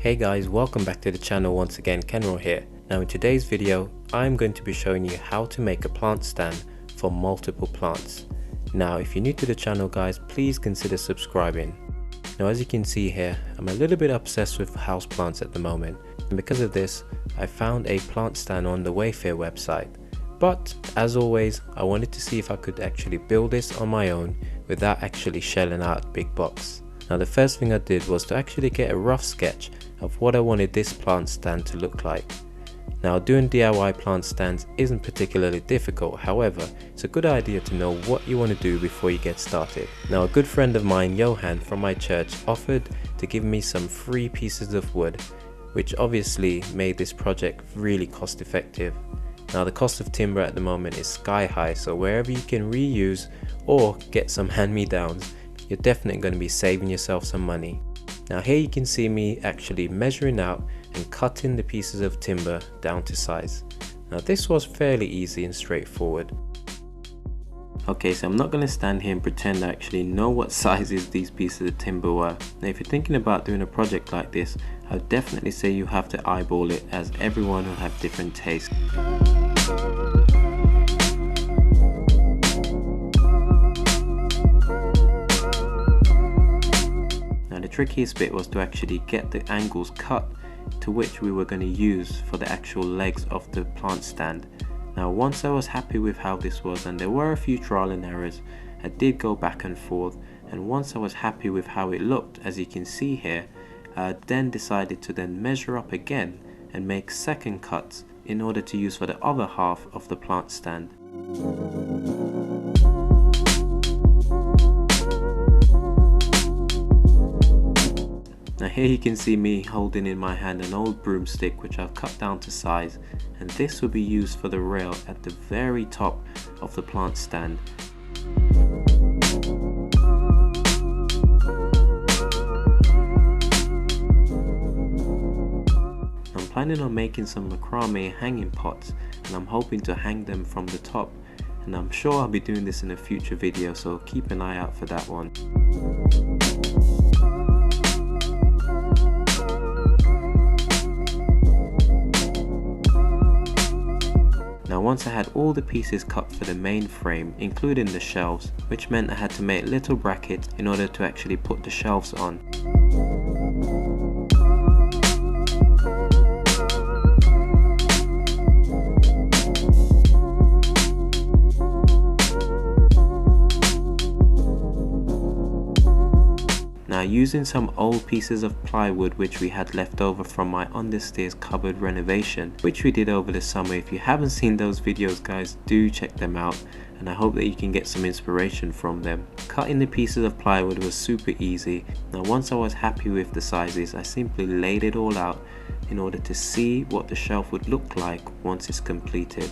Hey guys, welcome back to the channel once again. Kenro here. Now in today's video I'm going to be showing you how to make a plant stand for multiple plants. Now if you're new to the channel guys, please consider subscribing. Now as you can see here, I'm a little bit obsessed with houseplants at the moment, and because of this I found a plant stand on the Wayfair website. But as always, I wanted to see if I could actually build this on my own without actually shelling out big bucks. Now the first thing I did was to actually get a rough sketch of what I wanted this plant stand to look like. Now doing DIY plant stands isn't particularly difficult, however it's a good idea to know what you want to do before you get started. Now a good friend of mine, Johan from my church, offered to give me some free pieces of wood, which obviously made this project really cost effective. Now the cost of timber at the moment is sky high, so wherever you can reuse or get some hand-me-downs, you're definitely going to be saving yourself some money. Now here you can see me actually measuring out and cutting the pieces of timber down to size. Now this was fairly easy and straightforward. Okay, so I'm not going to stand here and pretend I actually know what sizes these pieces of timber were. Now if you're thinking about doing a project like this, I would definitely say you have to eyeball it, as everyone will have different tastes. The trickiest bit was to actually get the angles cut to which we were going to use for the actual legs of the plant stand. Now once I was happy with how this was, and there were a few trial and errors, I did go back and forth, and once I was happy with how it looked, as you can see here, I then decided to then measure up again and make second cuts in order to use for the other half of the plant stand. Now here you can see me holding in my hand an old broomstick which I've cut down to size, and this will be used for the rail at the very top of the plant stand. I'm planning on making some macrame hanging pots, and I'm hoping to hang them from the top, and I'm sure I'll be doing this in a future video, so keep an eye out for that one. Now once I had all the pieces cut for the main frame, including the shelves, which meant I had to make little brackets in order to actually put the shelves on. Now using some old pieces of plywood which we had left over from my understairs cupboard renovation, which we did over the summer. If you haven't seen those videos guys, do check them out, and I hope that you can get some inspiration from them. Cutting the pieces of plywood was super easy. Now once I was happy with the sizes, I simply laid it all out in order to see what the shelf would look like once it's completed.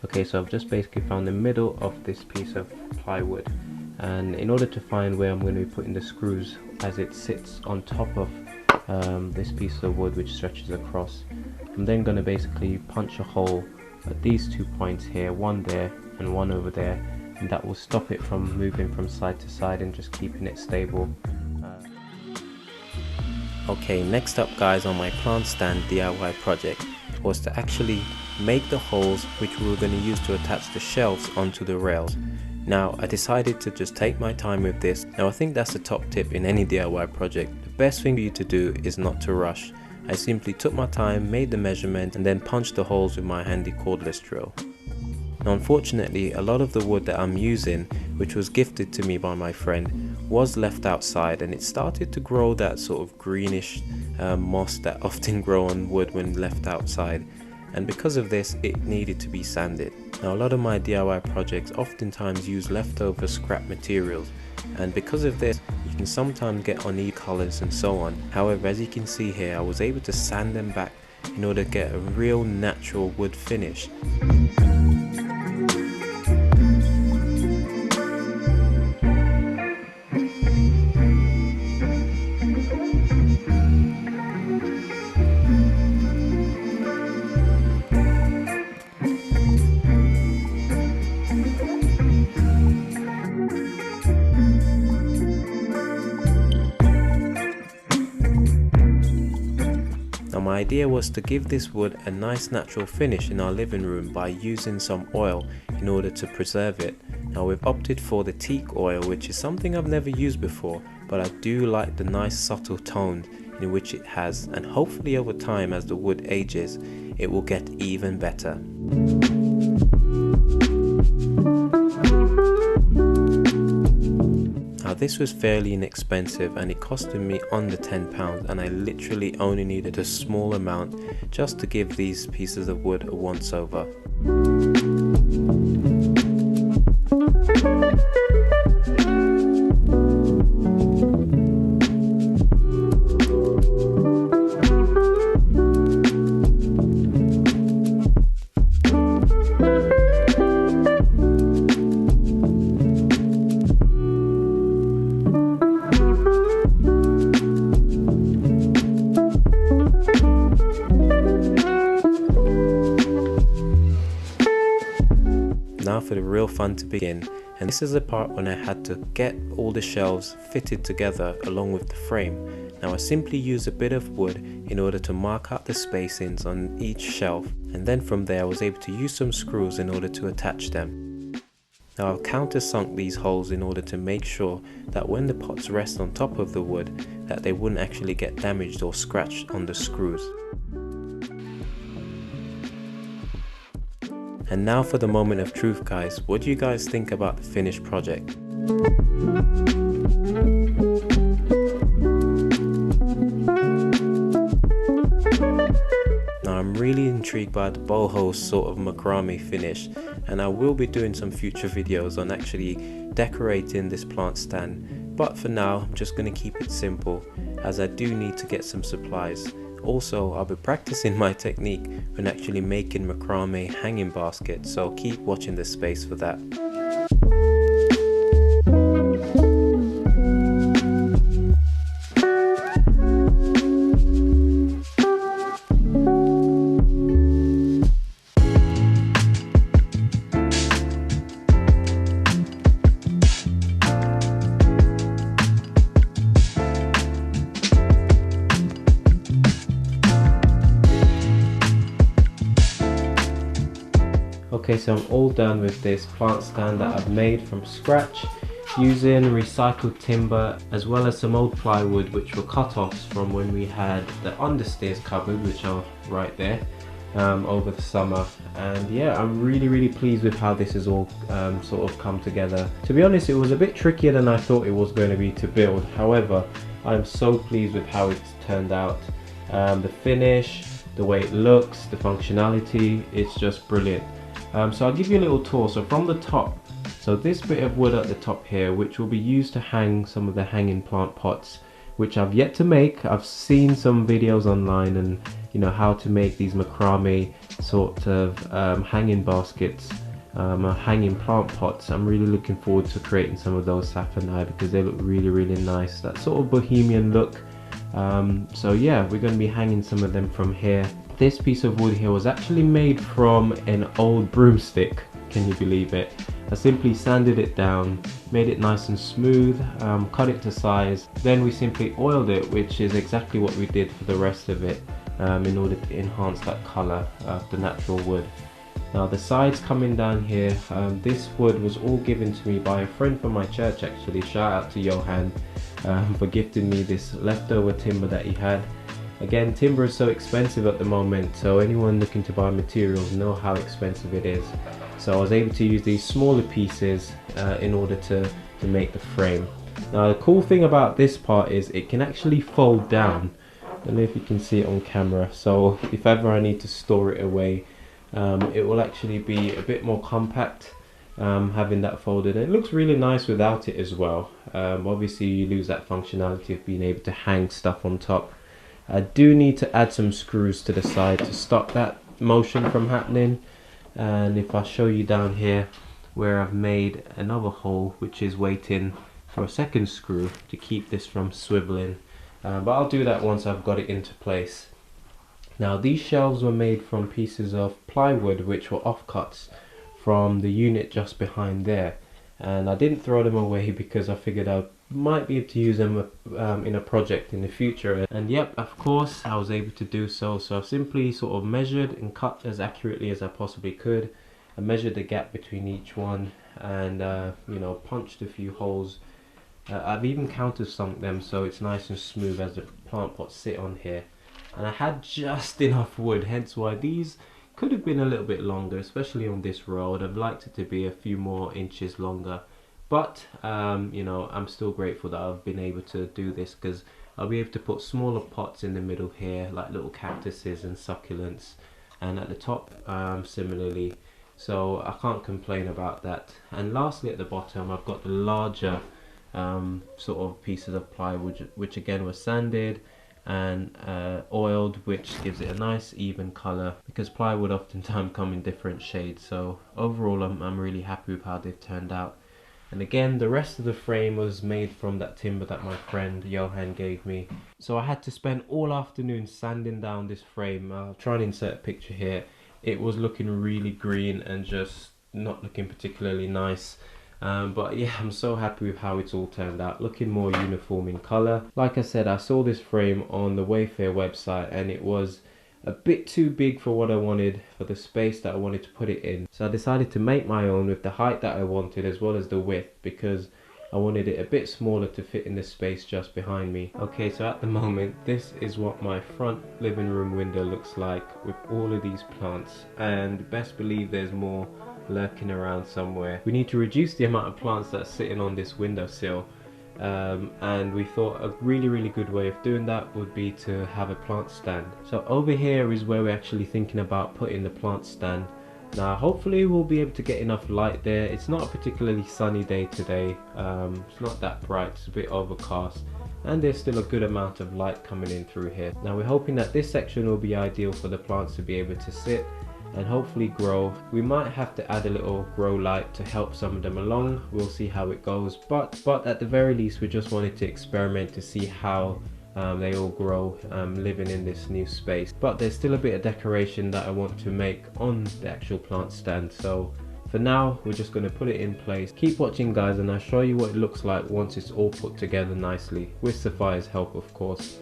Okay, so I've just basically found the middle of this piece of plywood, and in order to find where I'm going to be putting the screws as it sits on top of this piece of wood which stretches across, I'm then going to basically punch a hole at these 2 points here, one there and one over there, and that will stop it from moving from side to side and just keeping it stable. Okay, next up guys on my plant stand DIY project was to actually make the holes which we were going to use to attach the shelves onto the rails. Now I decided to just take my time with this. Now I think that's the top tip in any DIY project. The best thing for you to do is not to rush. I simply took my time, made the measurement, and then punched the holes with my handy cordless drill. Now unfortunately a lot of the wood that I'm using, which was gifted to me by my friend, was left outside, and it started to grow that sort of greenish moss that often grow on wood when left outside, and because of this it needed to be sanded. Now a lot of my DIY projects oftentimes use leftover scrap materials, and because of this you can sometimes get uneven colors and so on. However, as you can see here, I was able to sand them back in order to get a real natural wood finish. My idea was to give this wood a nice natural finish in our living room by using some oil in order to preserve it. Now we've opted for the teak oil, which is something I've never used before, but I do like the nice subtle tone in which it has, and hopefully over time as the wood ages it will get even better. Now this was fairly inexpensive and it costed me under £10, and I literally only needed a small amount just to give these pieces of wood a once over. Now for the real fun to begin, and this is the part when I had to get all the shelves fitted together along with the frame. Now I simply used a bit of wood in order to mark out the spacings on each shelf, and then from there I was able to use some screws in order to attach them. Now I've countersunk these holes in order to make sure that when the pots rest on top of the wood that they wouldn't actually get damaged or scratched on the screws. And now for the moment of truth, guys. What do you guys think about the finished project? Now I'm really intrigued by the boho sort of macrame finish, and I will be doing some future videos on actually decorating this plant stand, but for now I'm just going to keep it simple as I do need to get some supplies. Also, I'll be practicing my technique when actually making macrame hanging baskets, so keep watching this space for that. Okay, so I'm all done with this plant stand that I've made from scratch using recycled timber as well as some old plywood which were cut-offs from when we had the understairs cupboard, which are right there, over the summer. And yeah, I'm really pleased with how this has all sort of come together. To be honest, it was a bit trickier than I thought it was going to be to build. However, I'm so pleased with how it's turned out. The finish, the way it looks, the functionality, it's just brilliant. So I'll give you a little tour. So from the top, so this bit of wood at the top here, which will be used to hang some of the hanging plant pots, which I've yet to make. I've seen some videos online and you know how to make these macrame sort of hanging baskets, hanging plant pots. I'm really looking forward to creating some of those sapphire because they look really nice, that sort of bohemian look. So yeah, we're going to be hanging some of them from here. This piece of wood here was actually made from an old broomstick, can you believe it? I simply sanded it down, made it nice and smooth, cut it to size, then we simply oiled it, which is exactly what we did for the rest of it, in order to enhance that colour of the natural wood. Now the sides coming down here, this wood was all given to me by a friend from my church actually. Shout out to Johan for gifting me this leftover timber that he had. Again, timber is so expensive at the moment, so anyone looking to buy materials know how expensive it is. So I was able to use these smaller pieces in order to make the frame. Now the cool thing about this part is it can actually fold down. I don't know if you can see it on camera, so if ever I need to store it away, it will actually be a bit more compact having that folded. And it looks really nice without it as well. Obviously you lose that functionality of being able to hang stuff on top. I do need to add some screws to the side to stop that motion from happening. And if I show you down here where I've made another hole which is waiting for a second screw to keep this from swiveling, but I'll do that once I've got it into place. Now these shelves were made from pieces of plywood which were offcuts from the unit just behind there, and I didn't throw them away because I figured I'd might be able to use them in a project in the future. And yep, of course I was able to do so. So I've simply sort of measured and cut as accurately as I possibly could. I measured the gap between each one, and you know, punched a few holes. I've even countersunk them so it's nice and smooth as the plant pots sit on here. And I had just enough wood, hence why these could have been a little bit longer, especially on this row. I'd have liked it to be a few more inches longer. But you know, I'm still grateful that I've been able to do this, because I'll be able to put smaller pots in the middle here, like little cactuses and succulents, and at the top similarly. So I can't complain about that. And lastly, at the bottom, I've got the larger sort of pieces of plywood, which again were sanded and oiled, which gives it a nice even color, because plywood oftentimes come in different shades. So overall, I'm really happy with how they've turned out. And again, the rest of the frame was made from that timber that my friend Johan gave me. So I had to spend all afternoon sanding down this frame. I'll try and insert a picture here. It was looking really green and just not looking particularly nice. But yeah, I'm so happy with how it's all turned out, looking more uniform in color. Like I said, I saw this frame on the Wayfair website and it was a bit too big for what I wanted, for the space that I wanted to put it in. So I decided to make my own with the height that I wanted as well as the width, because I wanted it a bit smaller to fit in the space just behind me. Okay, so at the moment, this is what my front living room window looks like with all of these plants, and best believe there's more lurking around somewhere. We need to reduce the amount of plants that's sitting on this windowsill. And we thought a really good way of doing that would be to have a plant stand. So over here is where we're actually thinking about putting the plant stand. Now hopefully we'll be able to get enough light there. It's not a particularly sunny day today, it's not that bright, it's a bit overcast, and there's still a good amount of light coming in through here. Now we're hoping that this section will be ideal for the plants to be able to sit and hopefully grow. We might have to add a little grow light to help some of them along. We'll see how it goes, but at the very least we just wanted to experiment to see how they all grow living in this new space. But there's still a bit of decoration that I want to make on the actual plant stand, so for now we're just going to put it in place. Keep watching guys, and I'll show you what it looks like once it's all put together nicely, with Sophia's help of course.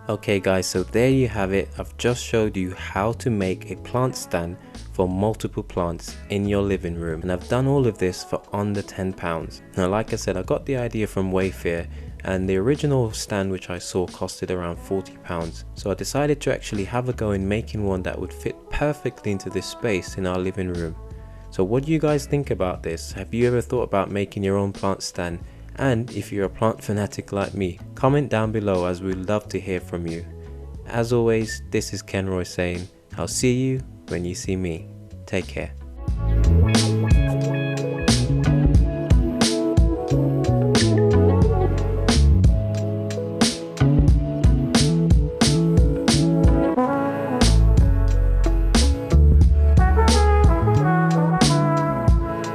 Okay guys, so there you have it. I've just showed you how to make a plant stand for multiple plants in your living room, and I've done all of this for under £10. Now like I said, I got the idea from Wayfair, and the original stand which I saw costed around £40. So I decided to actually have a go in making one that would fit perfectly into this space in our living room. So what do you guys think about this? Have you ever thought about making your own plant stand? And if you're a plant fanatic like me, comment down below, as we'd love to hear from you. As always, this is Kenroy saying, I'll see you when you see me. Take care.